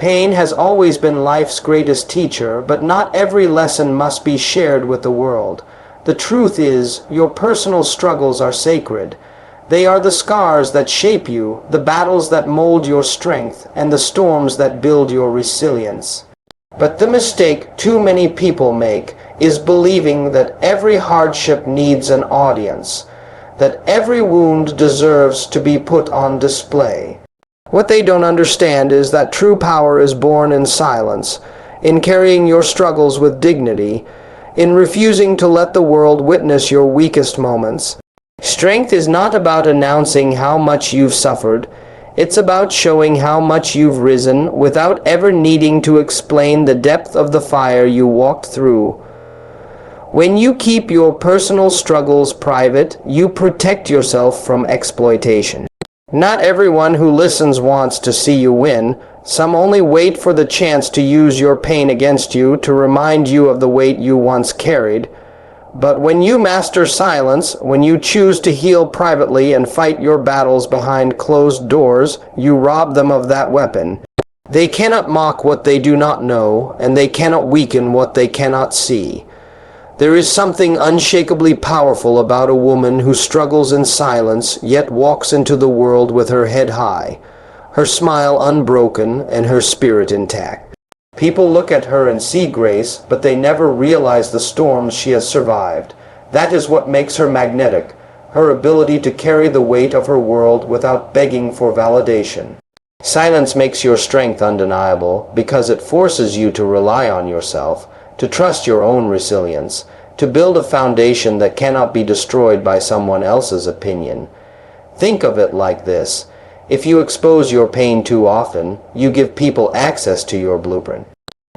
Pain has always been life's greatest teacher, but not every lesson must be shared with the world. The truth is, your personal struggles are sacred. They are the scars that shape you, the battles that mold your strength, and the storms that build your resilience. But the mistake too many people make is believing that every hardship needs an audience, that every wound deserves to be put on display. What they don't understand is that true power is born in silence, in carrying your struggles with dignity, in refusing to let the world witness your weakest moments. Strength is not about announcing how much you've suffered. It's about showing how much you've risen without ever needing to explain the depth of the fire you walked through. When you keep your personal struggles private, you protect yourself from exploitation. Not everyone who listens wants to see you win. Some only wait for the chance to use your pain against you to remind you of the weight you once carried. But when you master silence, when you choose to heal privately and fight your battles behind closed doors, you rob them of that weapon. They cannot mock what they do not know, and they cannot weaken what they cannot see. There is something unshakably powerful about a woman who struggles in silence, yet walks into the world with her head high, her smile unbroken, and her spirit intact. People look at her and see grace, but they never realize the storms she has survived. That is what makes her magnetic, her ability to carry the weight of her world without begging for validation. Silence makes your strength undeniable because it forces you to rely on yourself, to trust your own resilience, to build a foundation that cannot be destroyed by someone else's opinion. Think of it like this. If you expose your pain too often, you give people access to your blueprint.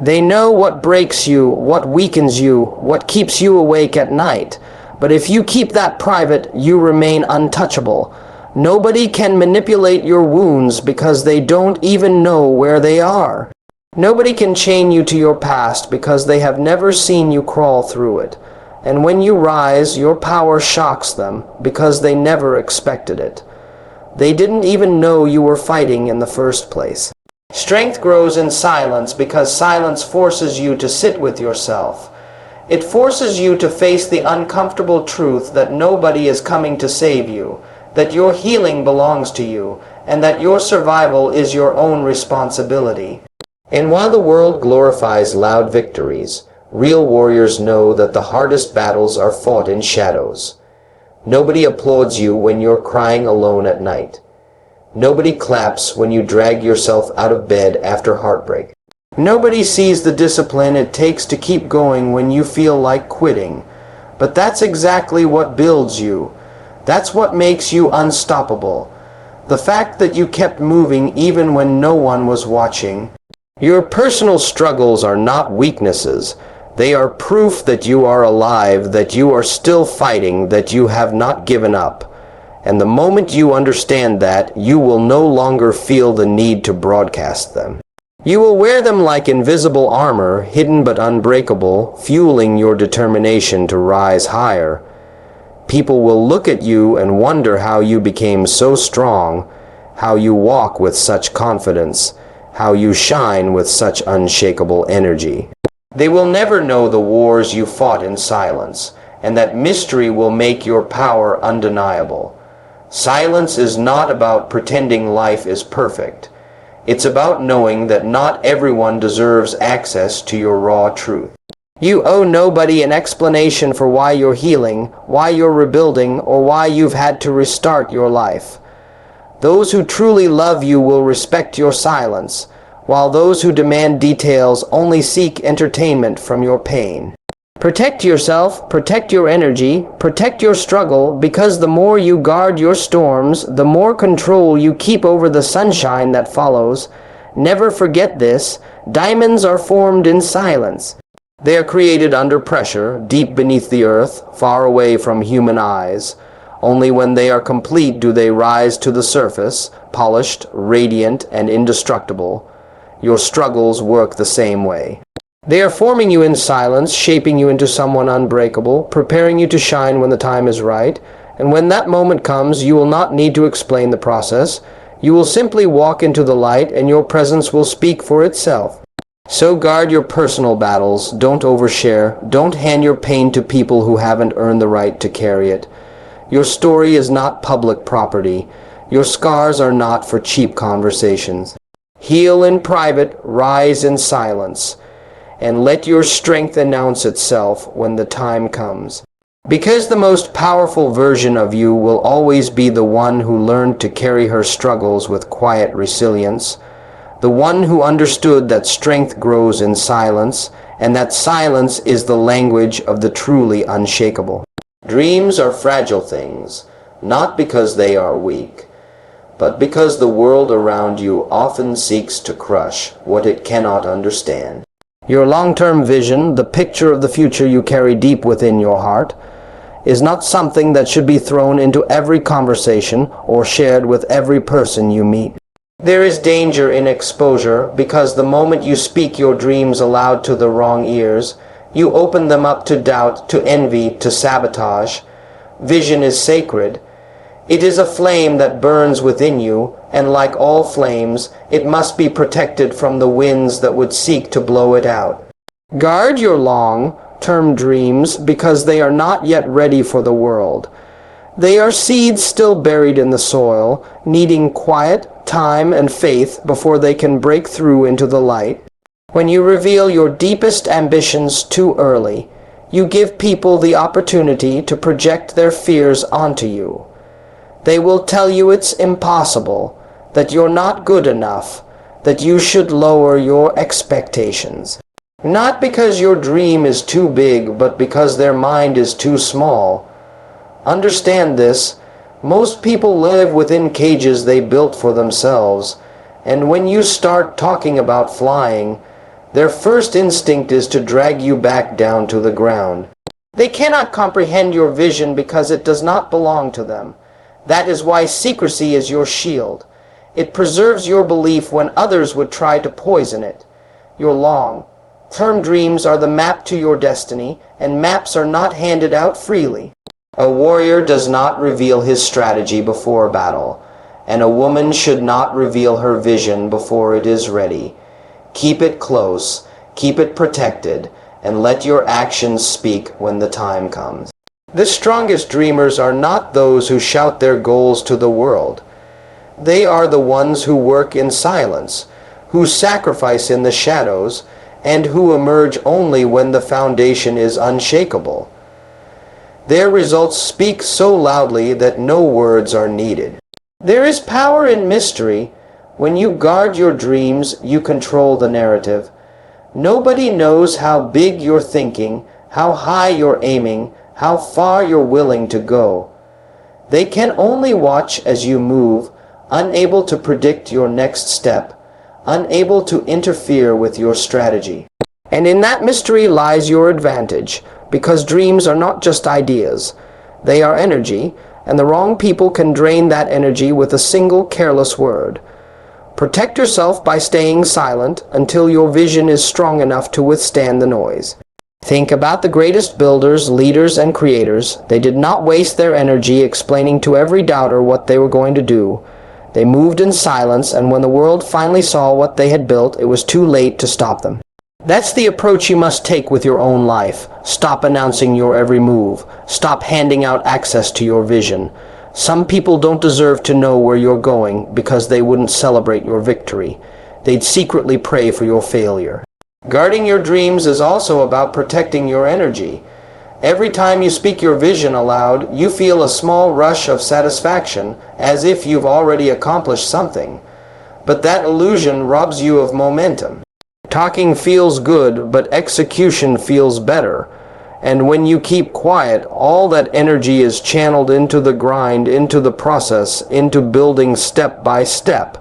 They know what breaks you, what weakens you, what keeps you awake at night. But if you keep that private, you remain untouchable. Nobody can manipulate your wounds because they don't even know where they are. Nobody can chain you to your past because they have never seen you crawl through it. And when you rise, your power shocks them because they never expected it. They didn't even know you were fighting in the first place. Strength grows in silence because silence forces you to sit with yourself. It forces you to face the uncomfortable truth that nobody is coming to save you, that your healing belongs to you, and that your survival is your own responsibility. And while the world glorifies loud victories, real warriors know that the hardest battles are fought in shadows. Nobody applauds you when you're crying alone at night. Nobody claps when you drag yourself out of bed after heartbreak. Nobody sees the discipline it takes to keep going when you feel like quitting. But that's exactly what builds you. That's what makes you unstoppable. The fact that you kept moving even when no one was watching. Your personal struggles are not weaknesses. They are proof that you are alive, that you are still fighting, that you have not given up. And the moment you understand that, you will no longer feel the need to broadcast them. You will wear them like invisible armor, hidden but unbreakable, fueling your determination to rise higher. People will look at you and wonder how you became so strong, how you walk with such confidence, how you shine with such unshakable energy. They will never know the wars you fought in silence, and that mystery will make your power undeniable. Silence is not about pretending life is perfect. It's about knowing that not everyone deserves access to your raw truth. You owe nobody an explanation for why you're healing, why you're rebuilding, or why you've had to restart your life. Those who truly love you will respect your silence, while those who demand details only seek entertainment from your pain. Protect yourself, protect your energy, protect your struggle, because the more you guard your storms, the more control you keep over the sunshine that follows. Never forget this: diamonds are formed in silence. They are created under pressure, deep beneath the earth, far away from human eyes. Only when they are complete do they rise to the surface, polished, radiant, and indestructible. Your struggles work the same way. They are forming you in silence, shaping you into someone unbreakable, preparing you to shine when the time is right. And when that moment comes, you will not need to explain the process. You will simply walk into the light and your presence will speak for itself. So guard your personal battles, don't overshare, don't hand your pain to people who haven't earned the right to carry it. Your story is not public property. Your scars are not for cheap conversations. Heal in private, rise in silence, and let your strength announce itself when the time comes. Because the most powerful version of you will always be the one who learned to carry her struggles with quiet resilience, the one who understood that strength grows in silence, and that silence is the language of the truly unshakable. Dreams are fragile things, not because they are weak, but because the world around you often seeks to crush what it cannot understand. Your long-term vision, the picture of the future you carry deep within your heart, is not something that should be thrown into every conversation or shared with every person you meet. There is danger in exposure because the moment you speak your dreams aloud to the wrong ears, you open them up to doubt, to envy, to sabotage. Vision is sacred. It is a flame that burns within you, and like all flames, it must be protected from the winds that would seek to blow it out. Guard your long-term dreams because they are not yet ready for the world. They are seeds still buried in the soil, needing quiet, time, and faith before they can break through into the light. When you reveal your deepest ambitions too early, you give people the opportunity to project their fears onto you. They will tell you it's impossible, that you're not good enough, that you should lower your expectations. Not because your dream is too big, but because their mind is too small. Understand this. Most people live within cages they built for themselves, and when you start talking about flying, their first instinct is to drag you back down to the ground. They cannot comprehend your vision because it does not belong to them. That is why secrecy is your shield. It preserves your belief when others would try to poison it. Your long-term dreams are the map to your destiny, and maps are not handed out freely. A warrior does not reveal his strategy before battle, and a woman should not reveal her vision before it is ready. Keep it close, keep it protected, and let your actions speak when the time comes. The strongest dreamers are not those who shout their goals to the world. They are the ones who work in silence, who sacrifice in the shadows, and who emerge only when the foundation is unshakable. Their results speak so loudly that no words are needed. There is power in mystery. When you guard your dreams, you control the narrative. Nobody knows how big you're thinking, how high you're aiming, how far you're willing to go. They can only watch as you move, unable to predict your next step, unable to interfere with your strategy. And in that mystery lies your advantage, because dreams are not just ideas. They are energy, and the wrong people can drain that energy with a single careless word. Protect yourself by staying silent until your vision is strong enough to withstand the noise. Think about the greatest builders, leaders, and creators. They did not waste their energy explaining to every doubter what they were going to do. They moved in silence, and when the world finally saw what they had built, it was too late to stop them. That's the approach you must take with your own life. Stop announcing your every move. Stop handing out access to your vision. Some people don't deserve to know where you're going because they wouldn't celebrate your victory. They'd secretly pray for your failure. Guarding your dreams is also about protecting your energy. Every time you speak your vision aloud, you feel a small rush of satisfaction, as if you've already accomplished something. But that illusion robs you of momentum. Talking feels good, but execution feels better. And when you keep quiet, all that energy is channeled into the grind, into the process, into building step by step.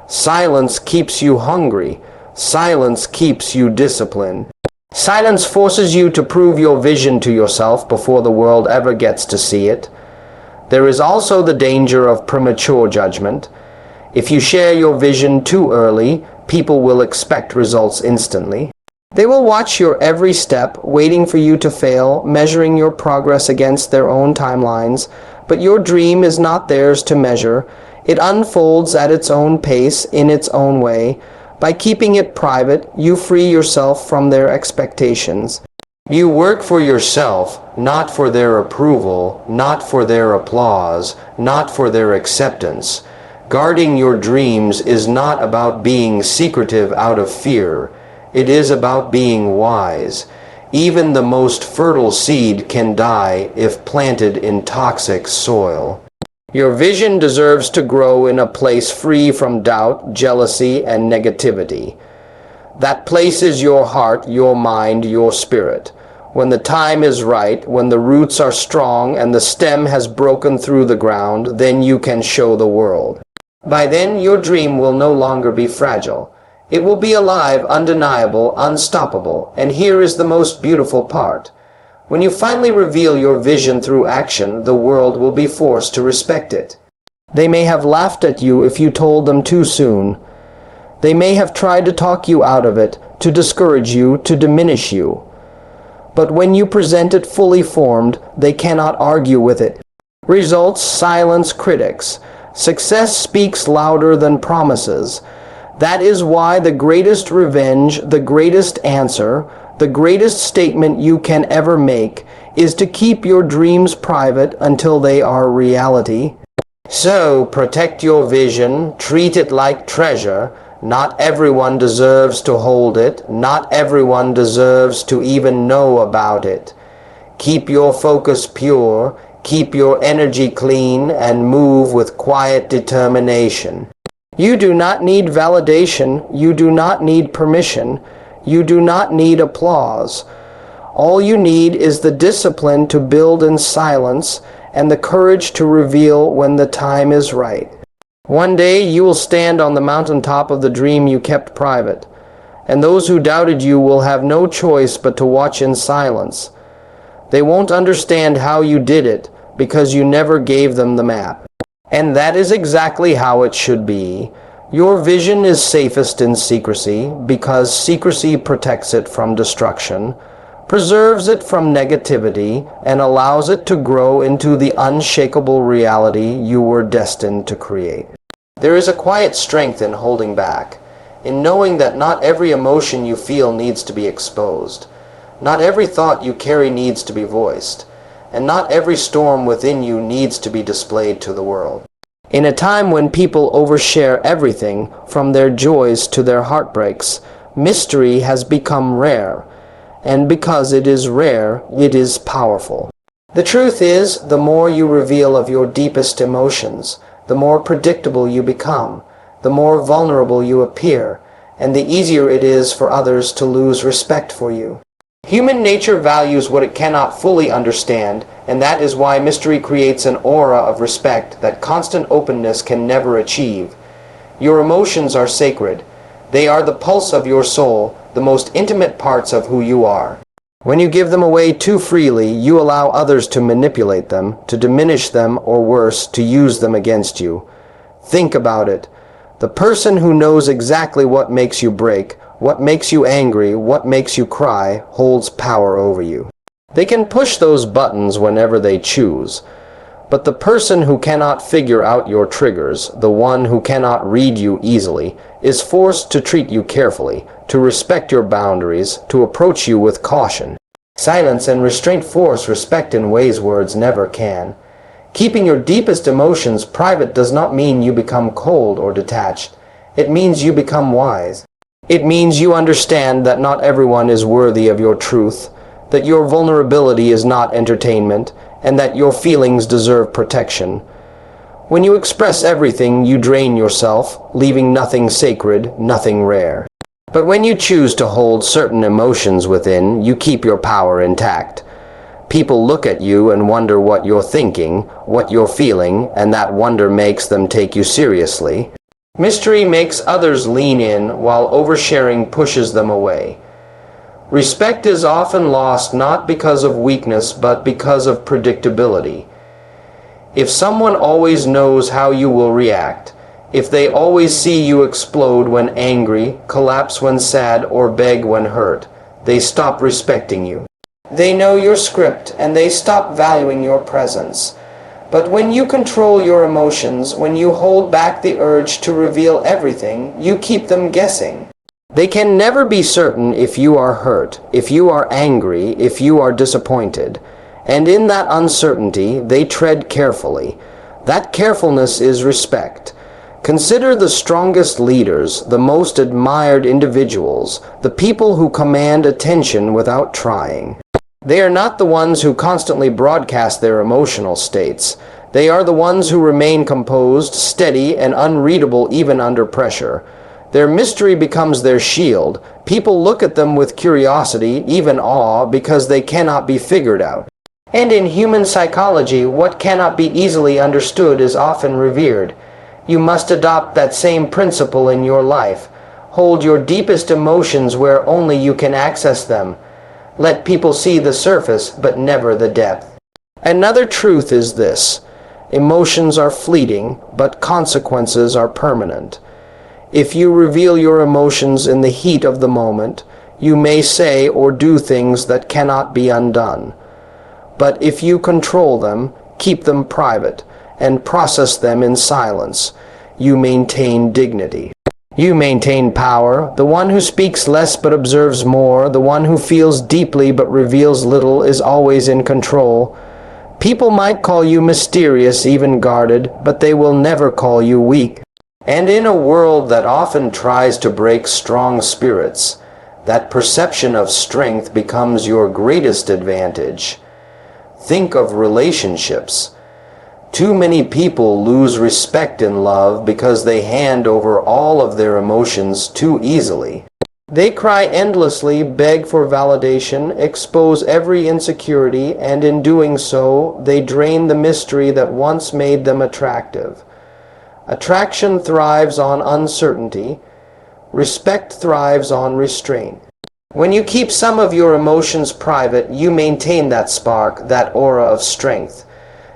Silence keeps you hungry. Silence keeps you disciplined. Silence forces you to prove your vision to yourself before the world ever gets to see it. There is also the danger of premature judgment. If you share your vision too early, people will expect results instantly. They will watch your every step, waiting for you to fail, measuring your progress against their own timelines. But your dream is not theirs to measure. It unfolds at its own pace, in its own way. By keeping it private, you free yourself from their expectations. You work for yourself, not for their approval, not for their applause, not for their acceptance. Guarding your dreams is not about being secretive out of fear. It is about being wise. Even the most fertile seed can die if planted in toxic soil. Your vision deserves to grow in a place free from doubt, jealousy, and negativity. That place is your heart, your mind, your spirit. When the time is right, when the roots are strong and the stem has broken through the ground, then you can show the world. By then, your dream will no longer be fragile. It will be alive, undeniable, unstoppable. And here is the most beautiful part. When you finally reveal your vision through action, the world will be forced to respect it. They may have laughed at you if you told them too soon. They may have tried to talk you out of it, to discourage you, to diminish you. But when you present it fully formed, they cannot argue with it. Results silence critics. Success speaks louder than promises. That is why the greatest revenge, the greatest answer, the greatest statement you can ever make is to keep your dreams private until they are reality. So, protect your vision, treat it like treasure. Not everyone deserves to hold it. Not everyone deserves to even know about it. Keep your focus pure, keep your energy clean, and move with quiet determination. You do not need validation. You do not need permission. You do not need applause. All you need is the discipline to build in silence and the courage to reveal when the time is right. One day you will stand on the mountaintop of the dream you kept private, and those who doubted you will have no choice but to watch in silence. They won't understand how you did it because you never gave them the map. And that is exactly how it should be. Your vision is safest in secrecy because secrecy protects it from destruction, preserves it from negativity, and allows it to grow into the unshakable reality you were destined to create. There is a quiet strength in holding back, in knowing that not every emotion you feel needs to be exposed, not every thought you carry needs to be voiced, and not every storm within you needs to be displayed to the world. In a time when people overshare everything, from their joys to their heartbreaks, mystery has become rare. And because it is rare, it is powerful. The truth is, the more you reveal of your deepest emotions, the more predictable you become, the more vulnerable you appear, and the easier it is for others to lose respect for you. Human nature values what it cannot fully understand, and that is why mystery creates an aura of respect that constant openness can never achieve. Your emotions are sacred. They are the pulse of your soul, the most intimate parts of who you are. When you give them away too freely, you allow others to manipulate them, to diminish them, or worse, to use them against you. Think about it. The person who knows exactly what makes you break, what makes you angry, what makes you cry, holds power over you. They can push those buttons whenever they choose. But the person who cannot figure out your triggers, the one who cannot read you easily, is forced to treat you carefully, to respect your boundaries, to approach you with caution. Silence and restraint force respect in ways words never can. Keeping your deepest emotions private does not mean you become cold or detached. It means you become wise. It means you understand that not everyone is worthy of your truth, that your vulnerability is not entertainment, and that your feelings deserve protection. When you express everything, you drain yourself, leaving nothing sacred, nothing rare. But when you choose to hold certain emotions within, you keep your power intact. People look at you and wonder what you're thinking, what you're feeling, and that wonder makes them take you seriously. Mystery makes others lean in, while oversharing pushes them away. Respect is often lost not because of weakness, but because of predictability. If someone always knows how you will react, if they always see you explode when angry, collapse when sad, or beg when hurt, they stop respecting you. They know your script, and they stop valuing your presence. But when you control your emotions, when you hold back the urge to reveal everything, you keep them guessing. They can never be certain if you are hurt, if you are angry, if you are disappointed. And in that uncertainty, they tread carefully. That carefulness is respect. Consider the strongest leaders, the most admired individuals, the people who command attention without trying. They are not the ones who constantly broadcast their emotional states. They are the ones who remain composed, steady, and unreadable even under pressure. Their mystery becomes their shield. People look at them with curiosity, even awe, because they cannot be figured out. And in human psychology, what cannot be easily understood is often revered. You must adopt that same principle in your life. Hold your deepest emotions where only you can access them. Let people see the surface, but never the depth. Another truth is this: emotions are fleeting, but consequences are permanent. If you reveal your emotions in the heat of the moment, you may say or do things that cannot be undone. But if you control them, keep them private, and process them in silence, you maintain dignity. You maintain power. The one who speaks less but observes more, the one who feels deeply but reveals little, is always in control. People might call you mysterious, even guarded, but they will never call you weak. And in a world that often tries to break strong spirits, that perception of strength becomes your greatest advantage. Think of relationships. Too many people lose respect in love because they hand over all of their emotions too easily. They cry endlessly, beg for validation, expose every insecurity, and in doing so, they drain the mystery that once made them attractive. Attraction thrives on uncertainty. Respect thrives on restraint. When you keep some of your emotions private, you maintain that spark, that aura of strength.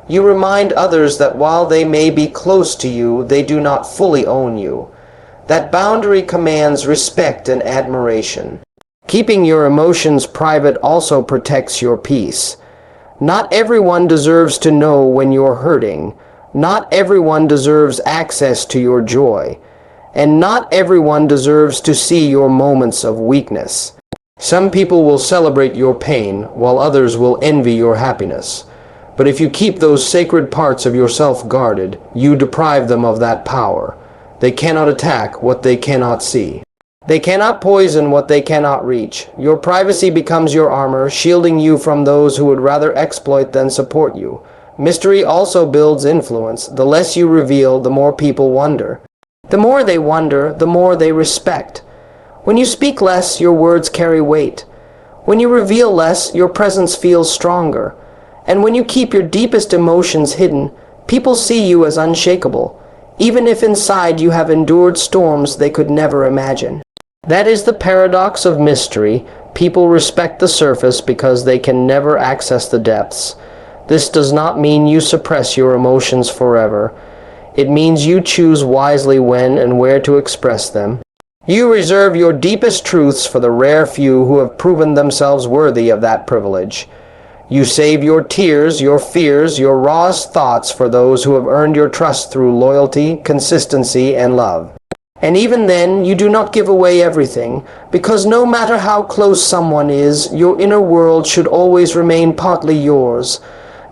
You remind others that while they may be close to you, they do not fully own you. That boundary commands respect and admiration. Keeping your emotions private also protects your peace. Not everyone deserves to know when you're hurting. Not everyone deserves access to your joy. And not everyone deserves to see your moments of weakness. Some people will celebrate your pain, while others will envy your happiness. But if you keep those sacred parts of yourself guarded, you deprive them of that power. They cannot attack what they cannot see. They cannot poison what they cannot reach. Your privacy becomes your armor, shielding you from those who would rather exploit than support you. Mystery also builds influence. The less you reveal, the more people wonder. The more they wonder, the more they respect. When you speak less, your words carry weight. When you reveal less, your presence feels stronger. And when you keep your deepest emotions hidden, people see you as unshakable, even if inside you have endured storms they could never imagine. That is the paradox of mystery. People respect the surface because they can never access the depths. This does not mean you suppress your emotions forever. It means you choose wisely when and where to express them. You reserve your deepest truths for the rare few who have proven themselves worthy of that privilege. You save your tears, your fears, your rawest thoughts for those who have earned your trust through loyalty, consistency, and love. And even then, you do not give away everything, because no matter how close someone is, your inner world should always remain partly yours.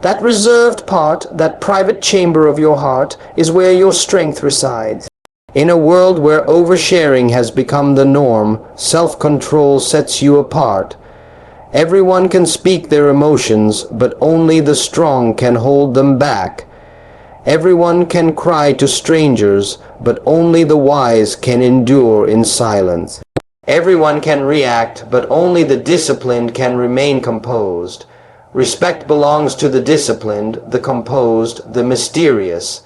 That reserved part, that private chamber of your heart, is where your strength resides. In a world where oversharing has become the norm, self-control sets you apart. Everyone can speak their emotions, but only the strong can hold them back. Everyone can cry to strangers, but only the wise can endure in silence. Everyone can react, but only the disciplined can remain composed. Respect belongs to the disciplined, the composed, the mysterious.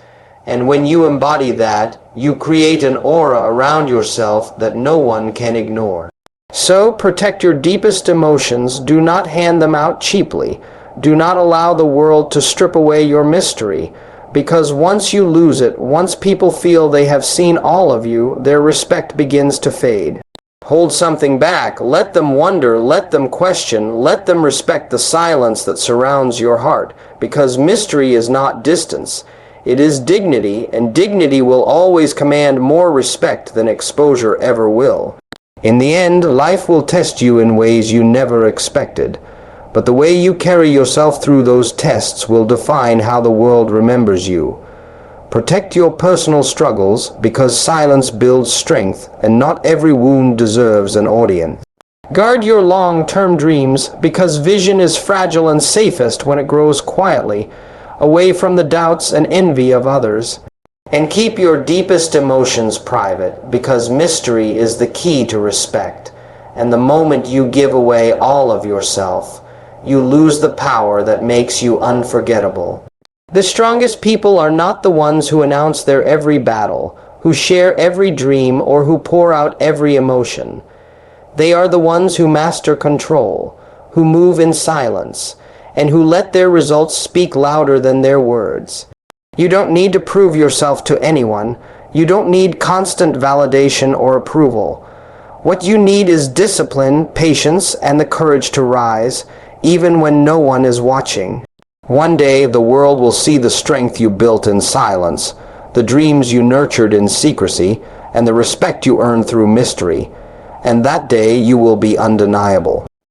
And when you embody that, you create an aura around yourself that no one can ignore. So protect your deepest emotions. Do not hand them out cheaply. Do not allow the world to strip away your mystery. Because once you lose it, once people feel they have seen all of you, their respect begins to fade. Hold something back, let them wonder, let them question, let them respect the silence that surrounds your heart, because mystery is not distance. It is dignity, and dignity will always command more respect than exposure ever will. In the end, life will test you in ways you never expected, but the way you carry yourself through those tests will define how the world remembers you. Protect your personal struggles, because silence builds strength, and not every wound deserves an audience. Guard your long-term dreams, because vision is fragile and safest when it grows quietly, away from the doubts and envy of others. And keep your deepest emotions private, because mystery is the key to respect. And the moment you give away all of yourself, you lose the power that makes you unforgettable. The strongest people are not the ones who announce their every battle, who share every dream, or who pour out every emotion. They are the ones who master control, who move in silence, and who let their results speak louder than their words. You don't need to prove yourself to anyone. You don't need constant validation or approval. What you need is discipline, patience, and the courage to rise, even when no one is watching. One day the world will see the strength you built in silence, the dreams you nurtured in secrecy, and the respect you earned through mystery. And that day you will be undeniable.